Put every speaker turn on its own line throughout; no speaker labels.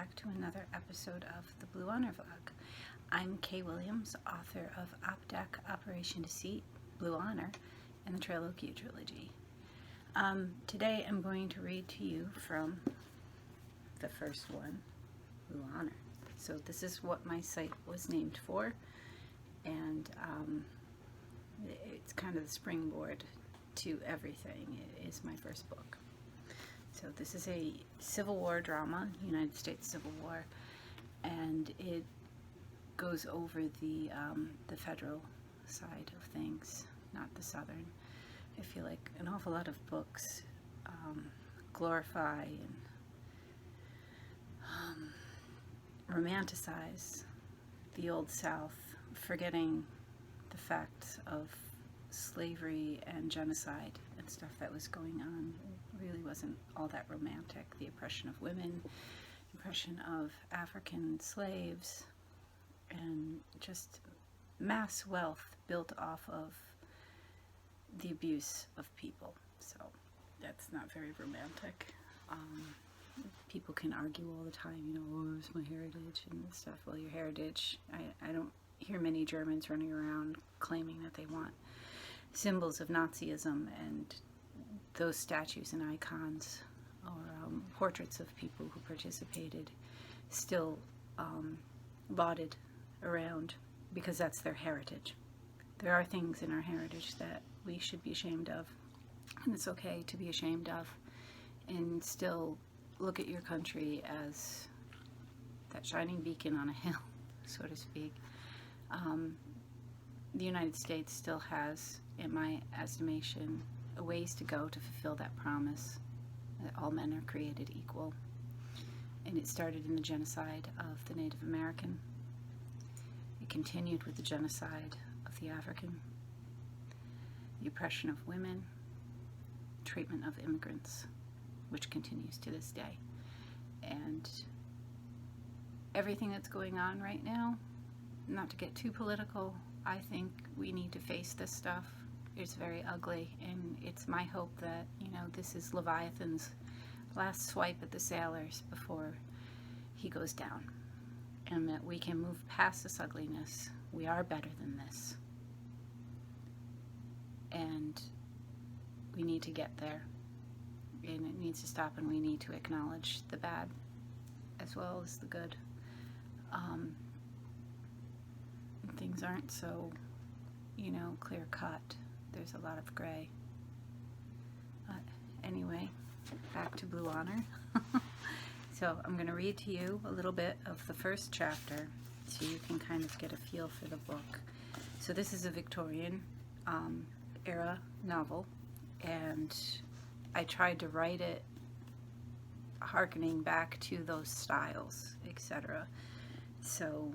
back to another episode of the Blue Honor Vlog. I'm Kay Williams, author of OpDec, Operation Deceit, Blue Honor, and the Trail of Q trilogy. Today I'm going to read to you from the first one, Blue Honor. So this is what my site was named for, and it's kind of the springboard to everything. It is my first book. So this is a Civil War drama, United States Civil War, and it goes over the federal side of things, not the southern. I feel like an awful lot of books glorify and romanticize the Old South, forgetting the facts of slavery and genocide and stuff that was going on. It really wasn't all that romantic. The oppression of women, oppression of African slaves, and just mass wealth built off of the abuse of people. So that's not very romantic. People can argue all the time, oh, it's my heritage and stuff. Well, your heritage, I don't hear many Germans running around claiming that they want symbols of Nazism and those statues and icons or portraits of people who participated still lauded around because that's their heritage. There are things in our heritage that we should be ashamed of, and it's okay to be ashamed of and still look at your country as that shining beacon on a hill, so to speak. The United States still has, in my estimation, a ways to go to fulfill that promise that all men are created equal. And it started in the genocide of the Native American. It continued with the genocide of the African, the oppression of women, treatment of immigrants, which continues to this day. And everything that's going on right now, not to get too political, I think we need to face this stuff. It's very ugly, and it's my hope that, this is Leviathan's last swipe at the sailors before he goes down, and that we can move past this ugliness. We are better than this, and we need to get there, and it needs to stop, and we need to acknowledge the bad as well as the good. Things aren't so, clear cut. There's a lot of gray. Anyway, back to Blue Honor. So I'm going to read to you a little bit of the first chapter so you can kind of get a feel for the book. So this is a Victorian era novel, and I tried to write it hearkening back to those styles, etc. So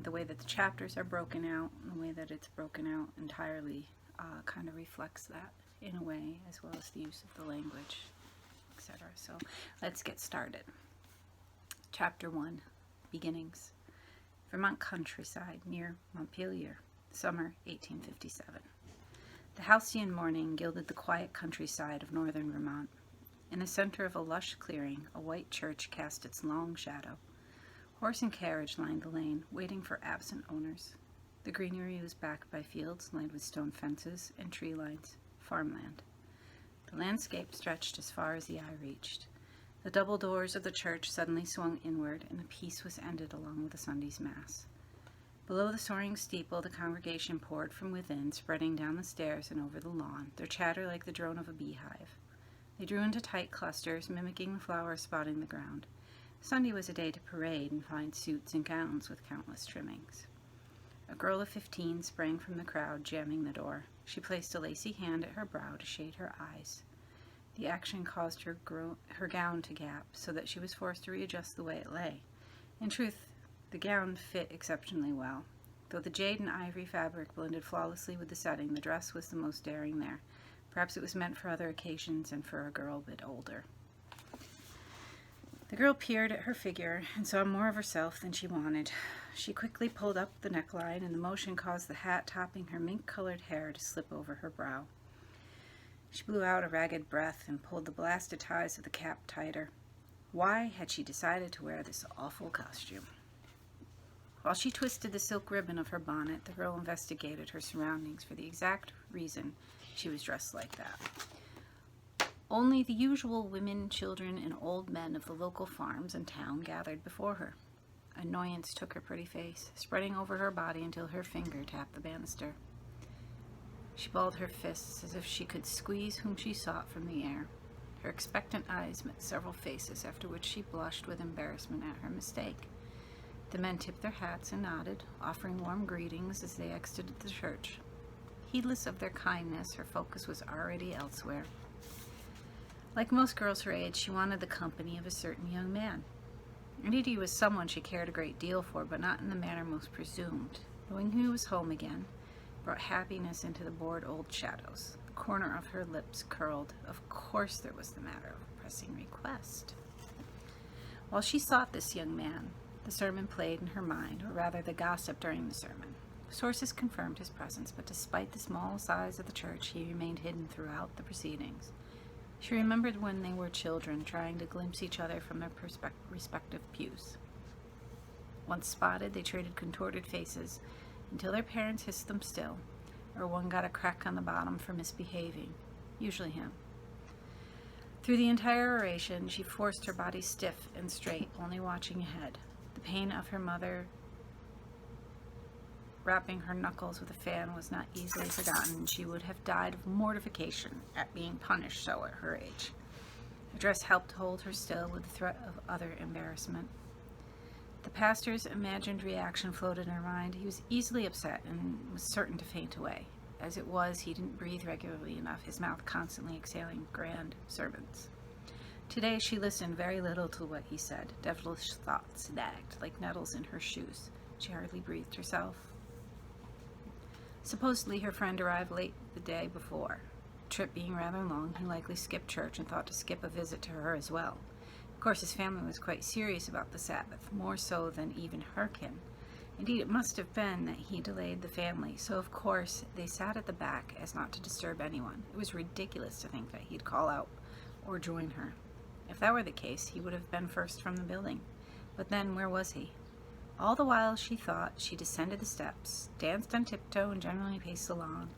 the way that the chapters are broken out, the way that it's broken out entirely kind of reflects that in a way, as well as the use of the language, etc. So let's get started. Chapter 1, Beginnings. Vermont countryside near Montpelier, summer 1857. The halcyon morning gilded the quiet countryside of northern Vermont. In the center of a lush clearing, a white church cast its long shadow. Horse and carriage lined the lane, waiting for absent owners. The greenery was backed by fields lined with stone fences and tree lines, farmland. The landscape stretched as far as the eye reached. The double doors of the church suddenly swung inward, and the peace was ended along with the Sunday's Mass. Below the soaring steeple, the congregation poured from within, spreading down the stairs and over the lawn, their chatter like the drone of a beehive. They drew into tight clusters, mimicking the flowers spotting the ground. Sunday was a day to parade in fine suits and gowns with countless trimmings. A girl of 15 sprang from the crowd, jamming the door. She placed a lacy hand at her brow to shade her eyes. The action caused her gown to gap, so that she was forced to readjust the way it lay. In truth, the gown fit exceptionally well. Though the jade and ivory fabric blended flawlessly with the setting, the dress was the most daring there. Perhaps it was meant for other occasions and for a girl a bit older. The girl peered at her figure and saw more of herself than she wanted. She quickly pulled up the neckline, and the motion caused the hat topping her mink-colored hair to slip over her brow. She blew out a ragged breath and pulled the blasted ties of the cap tighter. Why had she decided to wear this awful costume? While she twisted the silk ribbon of her bonnet, the girl investigated her surroundings for the exact reason she was dressed like that. Only the usual women, children, and old men of the local farms and town gathered before her. Annoyance took her pretty face, spreading over her body until her finger tapped the banister. She balled her fists as if she could squeeze whom she sought from the air. Her expectant eyes met several faces, after which she blushed with embarrassment at her mistake. The men tipped their hats and nodded, offering warm greetings as they exited the church. Heedless of their kindness, her focus was already elsewhere. Like most girls her age, she wanted the company of a certain young man. Indeed, he was someone she cared a great deal for, but not in the manner most presumed. Knowing he was home again brought happiness into the bored old shadows. The corner of her lips curled. Of course there was the matter of a pressing request. While she sought this young man, the sermon played in her mind, or rather the gossip during the sermon. Sources confirmed his presence, but despite the small size of the church, he remained hidden throughout the proceedings. She remembered when they were children, trying to glimpse each other from their respective pews. Once spotted, they traded contorted faces until their parents hissed them still, or one got a crack on the bottom for misbehaving, usually him. Through the entire oration, she forced her body stiff and straight, only watching ahead. The pain of her mother rapping her knuckles with a fan was not easily forgotten, and she would have died of mortification at being punished so at her age. The dress helped hold her still with the threat of other embarrassment. The pastor's imagined reaction floated in her mind. He was easily upset and was certain to faint away. As it was, he didn't breathe regularly enough, his mouth constantly exhaling grand sermons. Today she listened very little to what he said. Devilish thoughts nagged like nettles in her shoes. She hardly breathed herself. Supposedly her friend arrived late the day before. The trip being rather long, he likely skipped church and thought to skip a visit to her as well. Of course, his family was quite serious about the Sabbath, more so than even her kin. Indeed, it must have been that he delayed the family, so of course they sat at the back as not to disturb anyone. It was ridiculous to think that he'd call out or join her. If that were the case, he would have been first from the building. But then, where was he? All the while she thought, she descended the steps, danced on tiptoe, and generally paced along.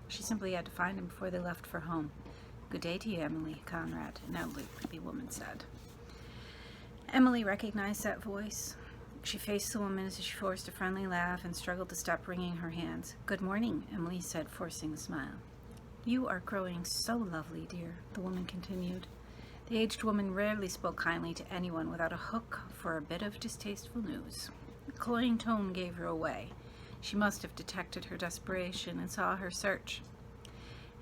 She simply had to find him before they left for home. "Good day to you, Emily," Conrad, an elderly woman said. Emily recognized that voice. She faced the woman as she forced a friendly laugh and struggled to stop wringing her hands. "Good morning," Emily said, forcing a smile. "You are growing so lovely, dear," the woman continued. The aged woman rarely spoke kindly to anyone without a hook for a bit of distasteful news. The cloying tone gave her away. She must have detected her desperation and saw her search.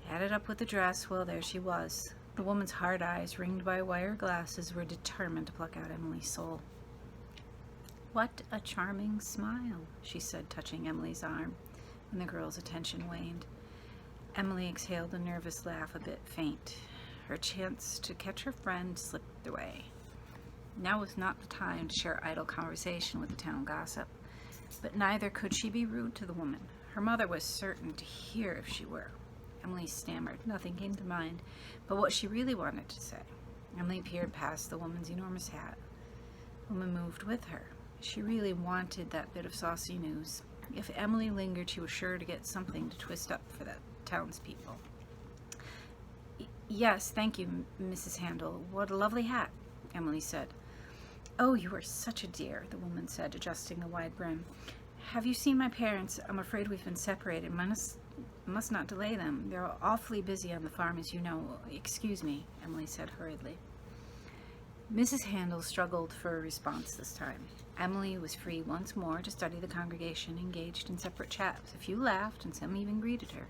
Added up with the dress, well, there she was. The woman's hard eyes, ringed by wire glasses, were determined to pluck out Emily's soul. "What a charming smile," she said, touching Emily's arm, when the girl's attention waned. Emily exhaled a nervous laugh, a bit faint. Her chance to catch her friend slipped away. Now was not the time to share idle conversation with the town gossip, but neither could she be rude to the woman. Her mother was certain to hear if she were. Emily stammered. Nothing came to mind but what she really wanted to say. Emily peered past the woman's enormous hat. The woman moved with her. She really wanted that bit of saucy news. If Emily lingered, she was sure to get something to twist up for the townspeople. "Yes, thank you, Mrs. Handel. What a lovely hat," Emily said. "Oh, you are such a dear," the woman said, adjusting the wide brim. "Have you seen my parents? I'm afraid we've been separated. Must not delay them. They're awfully busy on the farm, as you know." "Excuse me," Emily said hurriedly. Mrs. Handel struggled for a response this time. Emily was free once more to study the congregation, engaged in separate chats. A few laughed, and some even greeted her.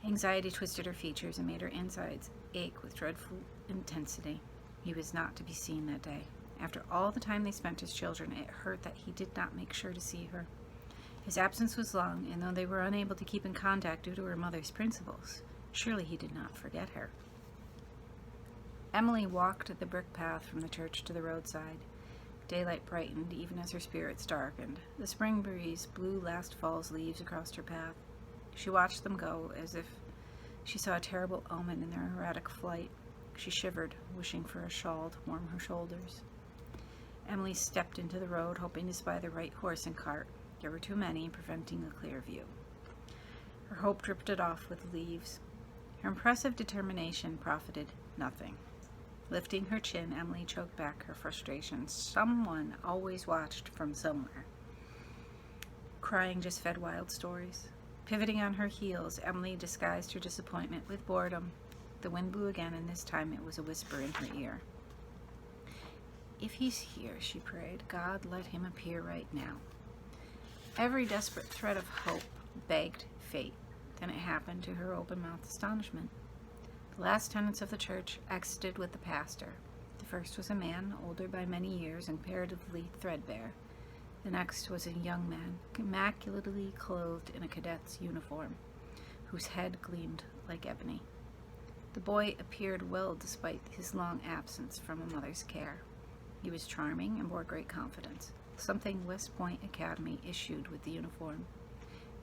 Anxiety twisted her features and made her insides ache with dreadful intensity. He was not to be seen that day. After all the time they spent as children, it hurt that he did not make sure to see her. His absence was long, and though they were unable to keep in contact due to her mother's principles, surely he did not forget her. Emily walked the brick path from the church to the roadside. Daylight brightened even as her spirits darkened. The spring breeze blew last fall's leaves across her path. She watched them go as if she saw a terrible omen in their erratic flight. She shivered, wishing for a shawl to warm her shoulders. Emily stepped into the road, hoping to spy the right horse and cart. There were too many, preventing a clear view. Her hope drifted off with leaves. Her impressive determination profited nothing. Lifting her chin, Emily choked back her frustration. Someone always watched from somewhere. Crying just fed wild stories. Pivoting on her heels, Emily disguised her disappointment with boredom. The wind blew again, and this time it was a whisper in her ear. If he's here, she prayed, God, let him appear right now. Every desperate thread of hope begged fate. Then it happened to her open-mouthed astonishment. The last tenants of the church exited with the pastor. The first was a man, older by many years and comparatively threadbare. The next was a young man, immaculately clothed in a cadet's uniform, whose head gleamed like ebony. The boy appeared well despite his long absence from a mother's care. He was charming and bore great confidence, something West Point Academy issued with the uniform.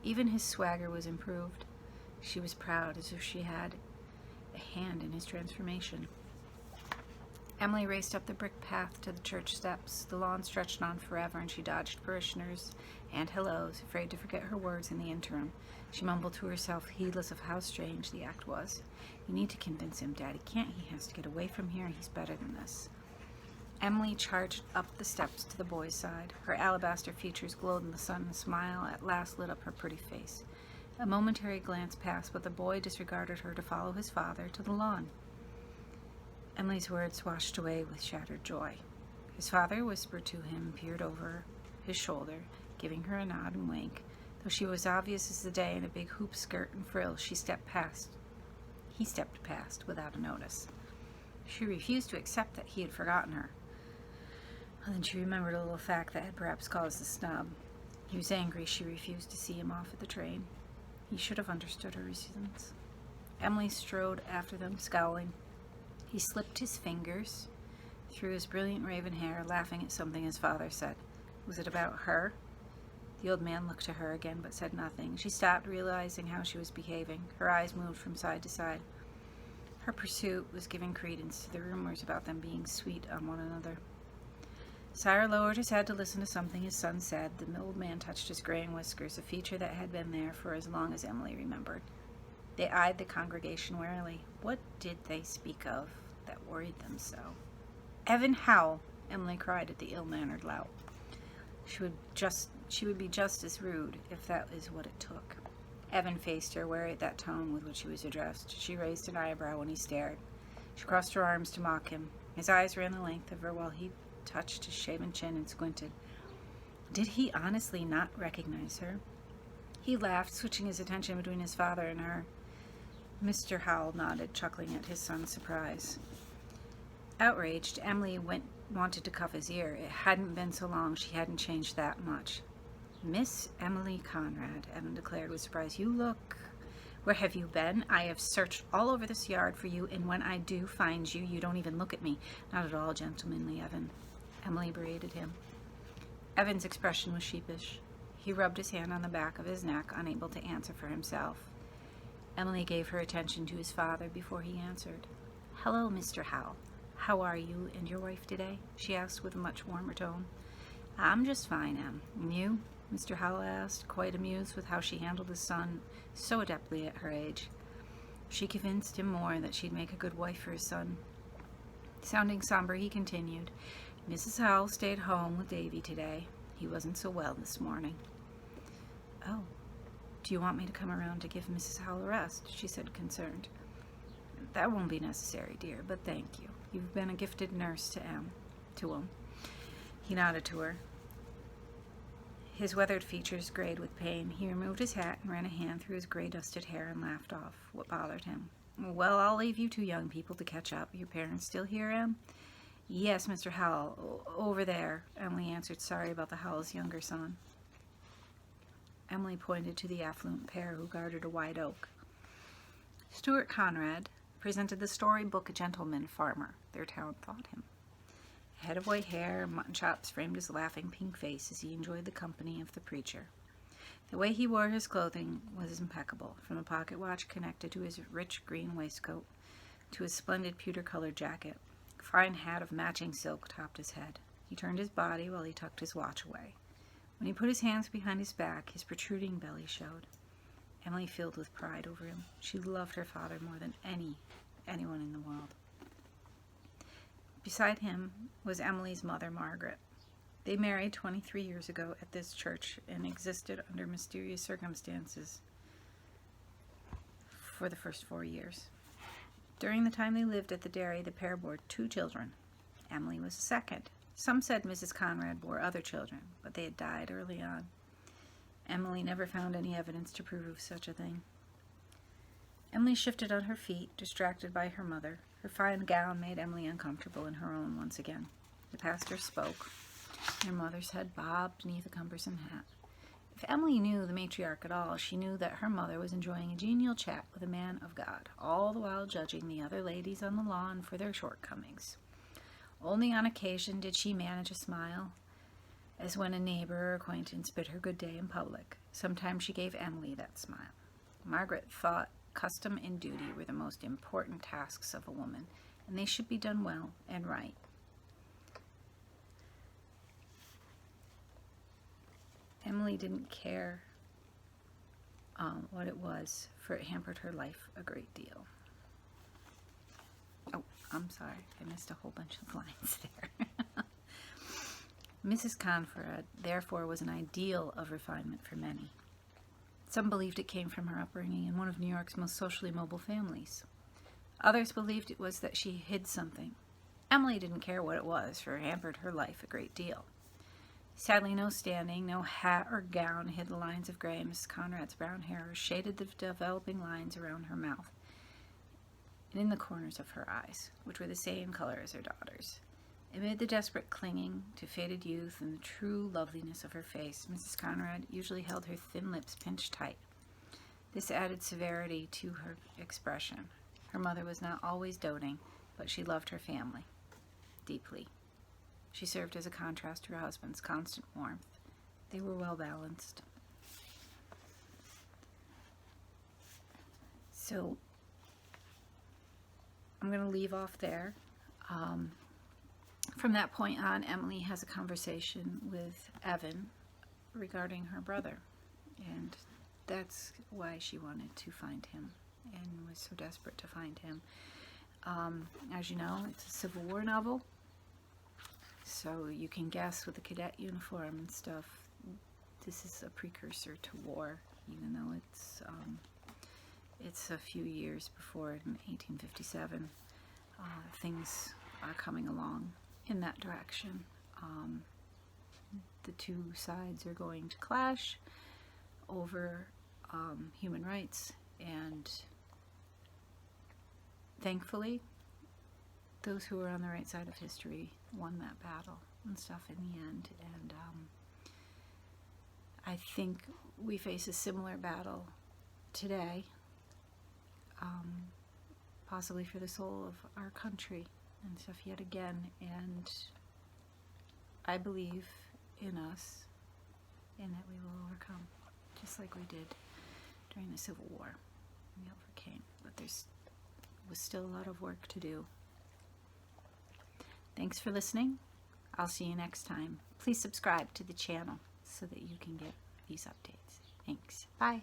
Even his swagger was improved. She was proud, as if she had a hand in his transformation. Emily raced up the brick path to the church steps. The lawn stretched on forever, and she dodged parishioners and hellos, afraid to forget her words in the interim. She mumbled to herself, heedless of how strange the act was. You need to convince him, Daddy can't. He has to get away from here. He's better than this. Emily charged up the steps to the boy's side. Her alabaster features glowed in the sun, and a smile at last lit up her pretty face. A momentary glance passed, but the boy disregarded her to follow his father to the lawn. Emily's words washed away with shattered joy. His father whispered to him, peered over his shoulder, giving her a nod and wink. Though she was obvious as the day in a big hoop skirt and frills, he stepped past without a notice. She refused to accept that he had forgotten her. Then she remembered a little fact that had perhaps caused the snub. He was angry she refused to see him off at the train. He should have understood her reasons. Emily strode after them, scowling. He slipped his fingers through his brilliant raven hair, laughing at something his father said. Was it about her? The old man looked at her again, but said nothing. She stopped, realizing how she was behaving. Her eyes moved from side to side. Her pursuit was giving credence to the rumors about them being sweet on one another. Sire lowered his head to listen to something his son said. The old man touched his graying whiskers, a feature that had been there for as long as Emily remembered. They eyed the congregation warily. What did they speak of that worried them so? Evan Howell, Emily cried at the ill-mannered lout. She would be just as rude if that is what it took. Evan faced her, wary at that tone with which he was addressed. She raised an eyebrow when he stared. She crossed her arms to mock him. His eyes ran the length of her while he touched his shaven chin and squinted. Did he honestly not recognize her? He laughed, switching his attention between his father and her. Mr. Howell nodded, chuckling at his son's surprise. Outraged, Emily wanted to cuff his ear. It hadn't been so long she hadn't changed that much. Miss Emily Conrad, Evan declared with surprise. You look... Where have you been? I have searched all over this yard for you, and when I do find you, you don't even look at me. Not at all, gentlemanly Evan. Emily berated him. Evan's expression was sheepish. He rubbed his hand on the back of his neck, unable to answer for himself. Emily gave her attention to his father before he answered. Hello, Mr. Howell. How are you and your wife today? She asked with a much warmer tone. I'm just fine, Em. And you? Mr. Howell asked, quite amused with how she handled his son so adeptly at her age. She convinced him more that she'd make a good wife for his son. Sounding somber, he continued, Mrs. Howell stayed home with Davy today. He wasn't so well this morning. Oh, do you want me to come around to give Mrs. Howell a rest? She said, concerned. That won't be necessary, dear, but thank you. You've been a gifted nurse to him. He nodded to her. His weathered features grayed with pain. He removed his hat and ran a hand through his gray-dusted hair and laughed off what bothered him. Well, I'll leave you two young people to catch up. Your parents still here, Em? Yes, Mr. Howell. Over there, Emily answered, sorry about the Howell's younger son. Emily pointed to the affluent pair who guarded a white oak. Stuart Conrad presented the storybook gentleman farmer, their town thought him. A head of white hair, mutton chops framed his laughing pink face as he enjoyed the company of the preacher. The way he wore his clothing was impeccable, from a pocket watch connected to his rich green waistcoat, to his splendid pewter-colored jacket. A fine hat of matching silk topped his head. He turned his body while he tucked his watch away. When he put his hands behind his back, his protruding belly showed. Emily filled with pride over him. She loved her father more than anyone in the world. Beside him was Emily's mother, Margaret. They married 23 years ago at this church and existed under mysterious circumstances for the first 4 years. During the time they lived at the dairy, the pair bore 2 children. Emily was the second. Some said Mrs. Conrad bore other children, but they had died early on. Emily never found any evidence to prove such a thing. Emily shifted on her feet, distracted by her mother. Her fine gown made Emily uncomfortable in her own once again. The pastor spoke. Her mother's head bobbed beneath a cumbersome hat. If Emily knew the matriarch at all, she knew that her mother was enjoying a genial chat with a man of God, all the while judging the other ladies on the lawn for their shortcomings. Only on occasion did she manage a smile, as when a neighbor or acquaintance bid her good day in public. Sometimes she gave Emily that smile. Margaret thought custom and duty were the most important tasks of a woman, and they should be done well and right. Emily didn't care what it was, for it hampered her life a great deal. Oh, I'm sorry, I missed a whole bunch of lines there. Mrs. Conrad, therefore, was an ideal of refinement for many. Some believed it came from her upbringing in one of New York's most socially mobile families. Others believed it was that she hid something. Emily didn't care what it was, for it hampered her life a great deal. Sadly, no standing, no hat or gown hid the lines of gray. Mrs. Conrad's brown hair shaded the developing lines around her mouth and in the corners of her eyes, which were the same color as her daughter's. Amid the desperate clinging to faded youth and the true loveliness of her face, Mrs. Conrad usually held her thin lips pinched tight. This added severity to her expression. Her mother was not always doting, but she loved her family deeply. She served as a contrast to her husband's constant warmth. They were well balanced. So, I'm going to leave off there. From that point on, Emily has a conversation with Evan regarding her brother, and that's why she wanted to find him and was so desperate to find him. As you know, it's a Civil War novel, so you can guess with the cadet uniform and stuff, this is a precursor to war, even though it's a few years before, in 1857. Things are coming along in that direction. The two sides are going to clash over human rights, and thankfully those who were on the right side of history won that battle and stuff in the end. And I think we face a similar battle today, possibly for the soul of our country and stuff yet again. And I believe in us and that we will overcome, just like we did during the Civil War. We overcame, but there was still a lot of work to do. Thanks for listening. I'll see you next time. Please subscribe to the channel so that you can get these updates. Thanks. Bye.